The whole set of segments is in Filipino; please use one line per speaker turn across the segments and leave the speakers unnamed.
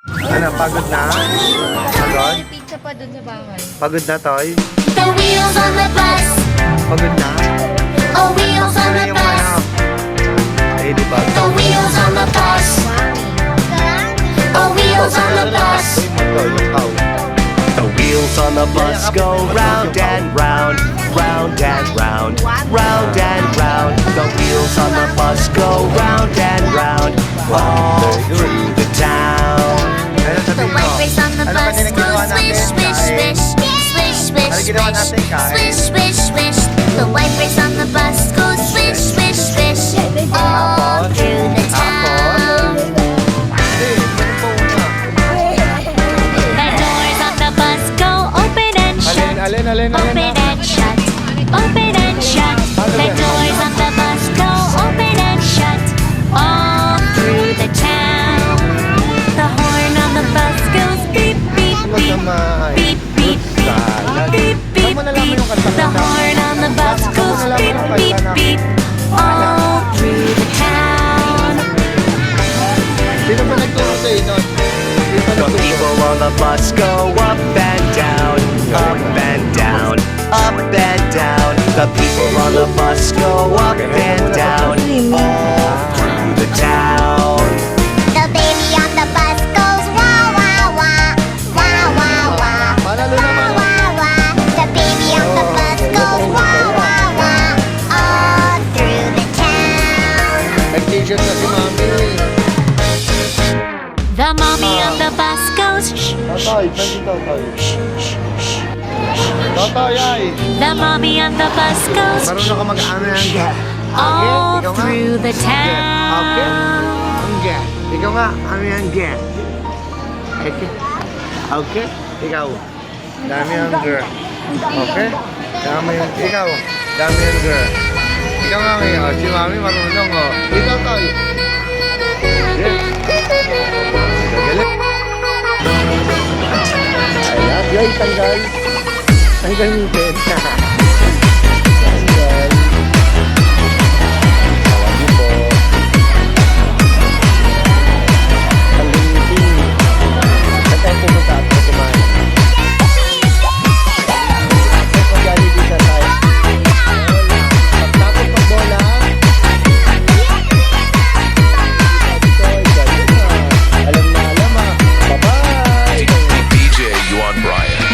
Ano, pagod na? Pagod?
May pizza pa dun sa bahay.
Pagod na, Toy?
The wheels on the bus,
Pagod na?
oh wheels on
Ano
the
yung
bus,
Ay, di ba?
the wheels on the bus, oh wheels on the bus.
The wheels on the bus go round and round, round and round, round and round. The wheels on the bus go round and round, all through the town.
Ano
The
sabihin mo?
white face on the
Ano
bus
kanina ginawa
goes swish,
natin?
swish, swish, swish,
Ano
swish,
ginawa natin, Kai?
swish, swish, swish. The white face on the bus goes swish, swish, swish, all through the town.
Hindi, ganun po una.
The doors on the bus go open and shut, open and shut, open and shut. The doors on the bus go open and shut, all through the town. The horn on the bus goes beep, beep, beep, beep, beep, beep, beep, beep. The horn on the bus goes beep, beep, beep, all through the town.
Sino ba nagturo sa inyo?
The people on the bus go up and down, up and down, up and down. The people on the bus go up and down, all through the town.
The baby on the bus goes wah wah wah, wah wah wah,
Panalo naman.
wah wah. The baby on the bus goes wah wah wah, all through the town.
Nag-t-shirt na si Mami.
The mommy on the bus goes shh,
Totoy, nandito, Toy. Totoy, ay.
the mommy on the bus goes
Marunong ka mag-ano yan, Ga.
all
ikaw nga.
through the town.
Ang Ga. Ikaw nga, ano yan, Ga? Okay. Okay. Ikaw. Dami yung girl. Okay? Dami yung, ikaw. Dami yung girl. Ikaw nga ngayon, si Mami marunong, oh. Ikaw, Toy. Yes. Gagalit. Ayan, guys, tanggal. Tanggal yung pen. Tanggal. Tawag niyo po. Tanggal yung pen. Saan tayo pumunta at kumain? Mag-Jollibee siya tayo. Pagtapos magbola. Alam na alam ah. Bye-bye!
DJ Yuan Brian.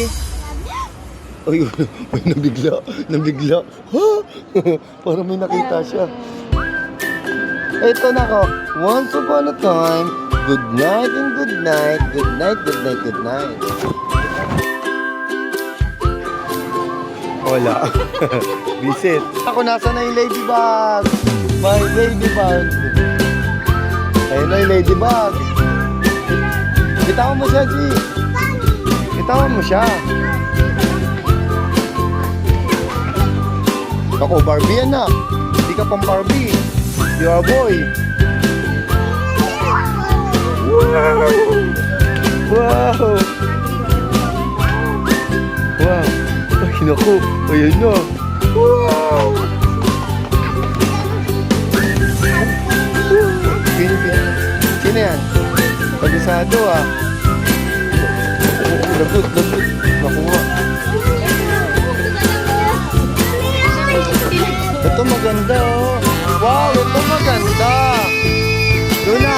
Daddy? Ay, may nabigla. Nabigla. Ha? Parang may nakita siya. Ito na ko. Once upon a time, good night and good night. Good night, good night, good night. Wala. Visit. Ako, nasa na yung ladybug? My ladybug. Ayun na yung ladybug. Bitawan mo siya, G. Bitawan mo siya. Ako, Barbie yan na. Hindi ka pang Barbie. You are a boy. Wow! Wow! Wow! Ay, naku. Ayan na. Wow! Sino yan? Pag-isado ah. Lagot, lagot. Nakuha. Ito maganda oh. Wow, ito maganda. Luna.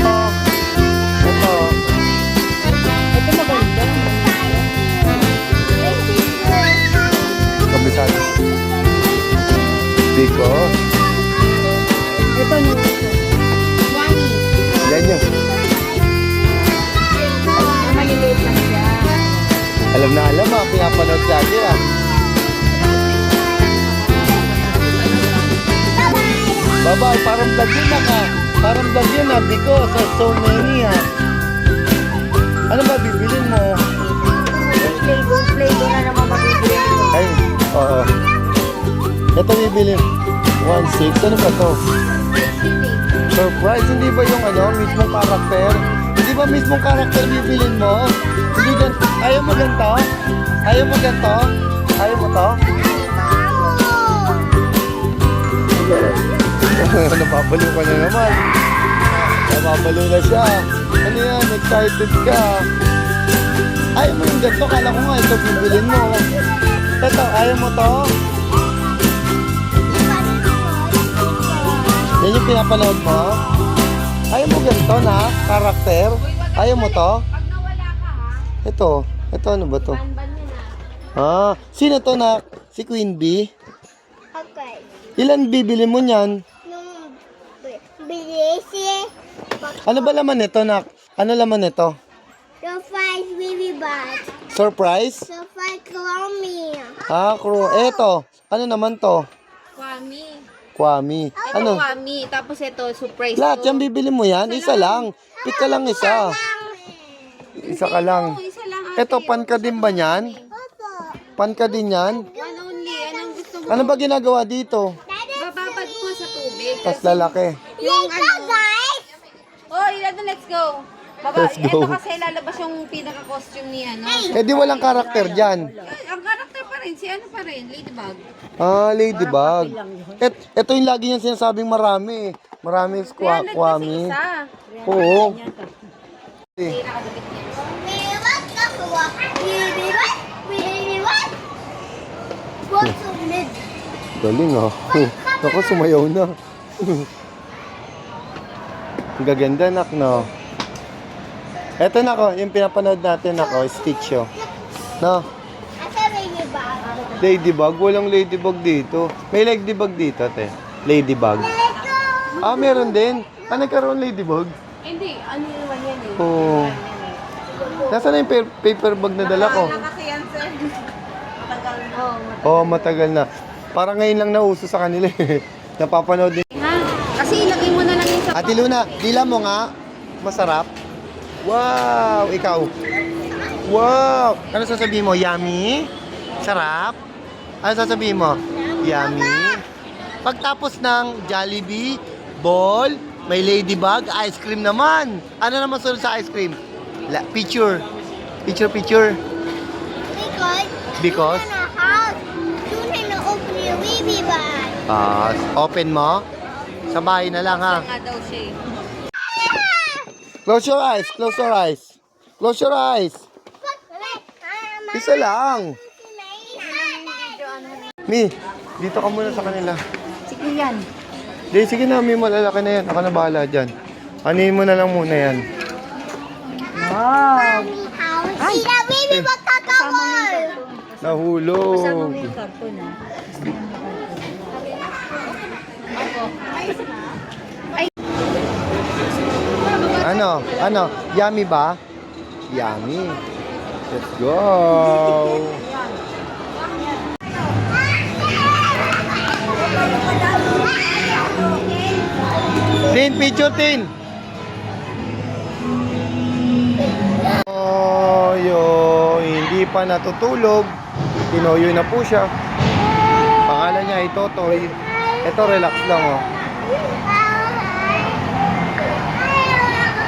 Oh. Ito.
Ito maganda.
Kabisado. Biko.
Ito nyo. Wani.
Ganyan.
Maliliit lang siya.
Alam na alam ah. Pinapanood sa akin ah. Bye-bye. Parang vlog yun na ka. Parang vlog yun na because of so many ah. Ano ba bibilin mo?
Flavor na naman mabibili.
Ay, oo. Ito bibilin. 1.6. Ano ba to? Surprise. Hindi ba yung ano, mismong karakter? Hindi ba mismong karakter bibilin mo? Hindi gan... Ayaw mo ganito? Ayaw mo ganito? Ayaw mo to? Napapaliw ka na naman. Napapaliw na siya. Ano yan? Excited ka. Ayaw mo yung ganito. Kala ko nga ito bibilin mo. Ito, ayaw mo to? Yan yung pinapanood mo? Ayaw mo ganito na? Karakter? Ayaw mo to? Ito. Ito ano ba to? Ah, sino to na? Si Queen Bee?
Okay.
Ilan bibili mo niyan?
Nung bilisi,
Ano ba laman nito, nak? Ano laman nito?
the five baby bats,
Surprise?
the five crummy.
Ah, crew. Eto. Ano naman to?
Kwami.
Kwami.
Ito
Ano?
kwami. Tapos ito, surprise
Lahat
to.
yan bibili mo yan? Isa lang. Pick ka lang isa. Isa ka lang.
Isa lang
Eto, pan ka din ba yan? Pan ka din yan?
One only. Anong gusto mo?
Ano ba ginagawa dito?
Bababad ko sa tubig.
Tas lalaki.
Yung
Let's go, guys!
Oh, let's go.
Let's go.
Ito kasi lalabas yung pinaka-costume ni ano.
Eh di walang karakter dyan.
Ang karakter pa rin, si ano pa rin, Ladybug.
Ah, ladybug. Ito yung lagi niyang sinasabing marami. Marami kwami.
Isa.
Oo.
Baby bat, kakuha. Baby bat, baby bat. What's up, Ned?
Galing ah. Ako sumayaw na. Ang gaganda nak no. Eto na ko, yung pinapanood natin ako, Stitch oh. No,
Asa baby bat?
ladybug. Walang ladybug dito. May ladybug dito, te. Ladybug.
Let's go!
Ah, meron din. Ah, nagkaroon ladybug?
Hindi, ano naman yan eh.
Oo. Nasaan na yung paper bag na dala ko?
Kasi yan sir. Matagal na.
Oo, matagal na. Parang ngayon lang nauso sa kanila eh. Napapanood din.
Ha? Kasi ilagay mo na lang yung sa...
Ate Luna, dila mo nga. Masarap. Wow, ikaw. Wow. Ano sasabihin mo? Yummy? Sarap? Ano sasabihin mo? Yummy? Pagtapos ng Jollibee, ball, may ladybug, ice cream naman. Ano naman sunod sa ice cream? Picture. Picture.
Because
Because?
in a house, doon na open yung baby bat.
Ah, open mo? Sa bahay na lang ha.
Nga daw siya eh.
Close your eyes. Close your eyes. Close your eyes. Isa lang. Mi, dito ka muna sa kanila.
Sige yan.
Di, sige na, Mi, malalaki na yan. Ako na bahala dyan. Anin mo na lang muna yan.
Wow.
House. Tita Bibi, magtatawal!
Nahulog.
yung karton ah.
Ano? Yummy ba? Yummy. Let's go. Tin, picture, Tin. Hindi pa natutulog. Tinoyo na po siya. Pangalan niya ay Totoy. Ito, relax lang, oh.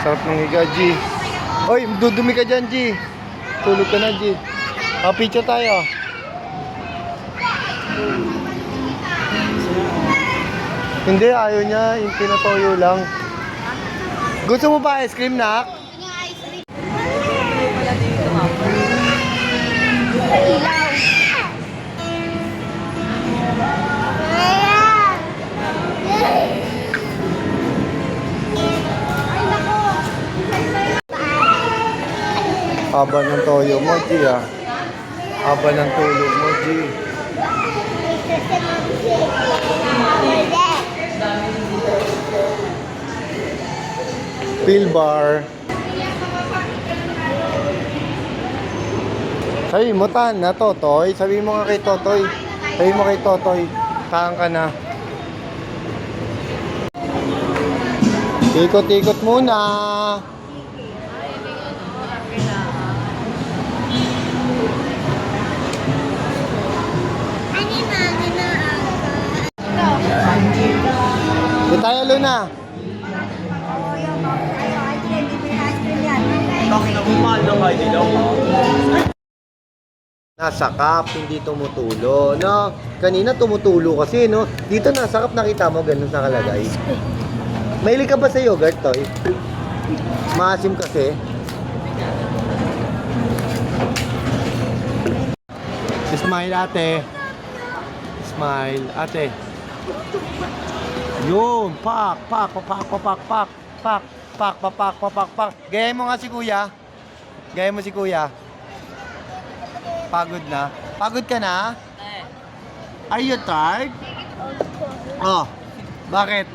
Sarap ng higa, G. Oy, dudumi ka dyan, G. Tulog ka na, G. Picture tayo. Hindi, ayaw niya. Yung tinatoyo lang. Gusto mo ba ice cream, nak? Haba ng toyo mo, G, ah. Haba ng tulog mo, G. Pill bar. Sabi mo, tan na, Totoy. Sabi mo nga kay Totoy. Sabi mo kay Totoy. Taan ka na. Ikot-ikot muna. Di tayo, Luna. Nasa cup, hindi tumutulo, no? Kanina tumutulo kasi, no? Dito nasa cup, nakita mo, ganun nakalagay. Mahilig ka ba sa yogurt, Toy? Maasim kasi. Smile, ate. Smile, ate. Yun, pak. Gaya mo nga si kuya. Gaya mo si kuya. Pagod na? Pagod ka na? Are you tired? Oh, bakit?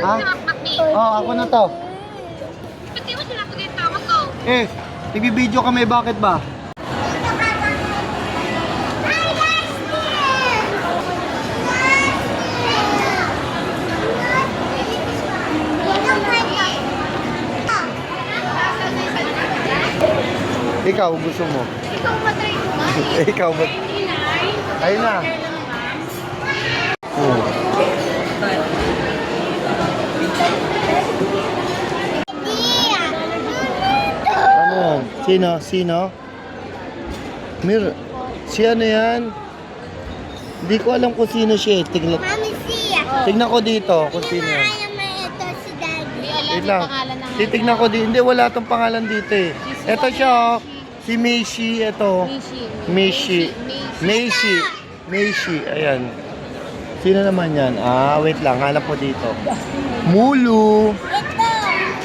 Ha? Oh, ako na to.
Pati mo sila pagkita ako to.
Nagbibideo kami, bakit ba? Ikaw, gusto mo?
Ikaw matry ko nga.
Ikaw ba? Ayun na. Ano yan? Sino? Si ano yan? Hindi ko alam kung sino siya.
Mami siya.
Tignan ko dito kung sino yan.
Ayaw mo ito si Daddy.
Wait lang. Titignan ko dito. Hindi, wala tong pangalan dito eh. Ito siya, oh. Si Meishi, ito. Meishi. Ayan. Sino naman yan? Wait lang. Hanap ko dito. Mulu.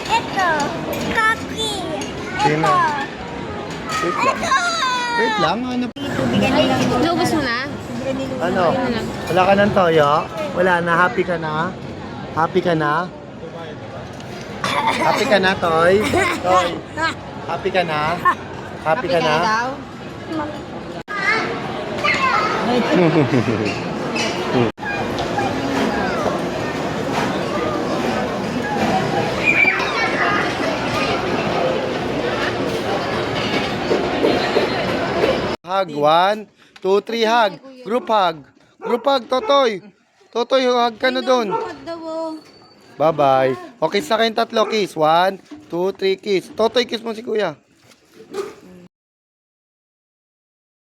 Ito. Kaki.
Sino? Wait lang. Hanap.
Lubos mo na?
Ano? Wala ka ng toyo? Wala na. Happy ka na? Happy ka na? Happy ka na, Toy? Toy. Happy ka na? Happy ka na?
daw?
Hug. 1, 2, 3, hug. Group hug. Group hug, Totoy. Totoy, hug ka na doon. Bye-bye. Okay, sa kayong tatlo, kiss. 1, 2, 3, kiss. Totoy, kiss mo si kuya.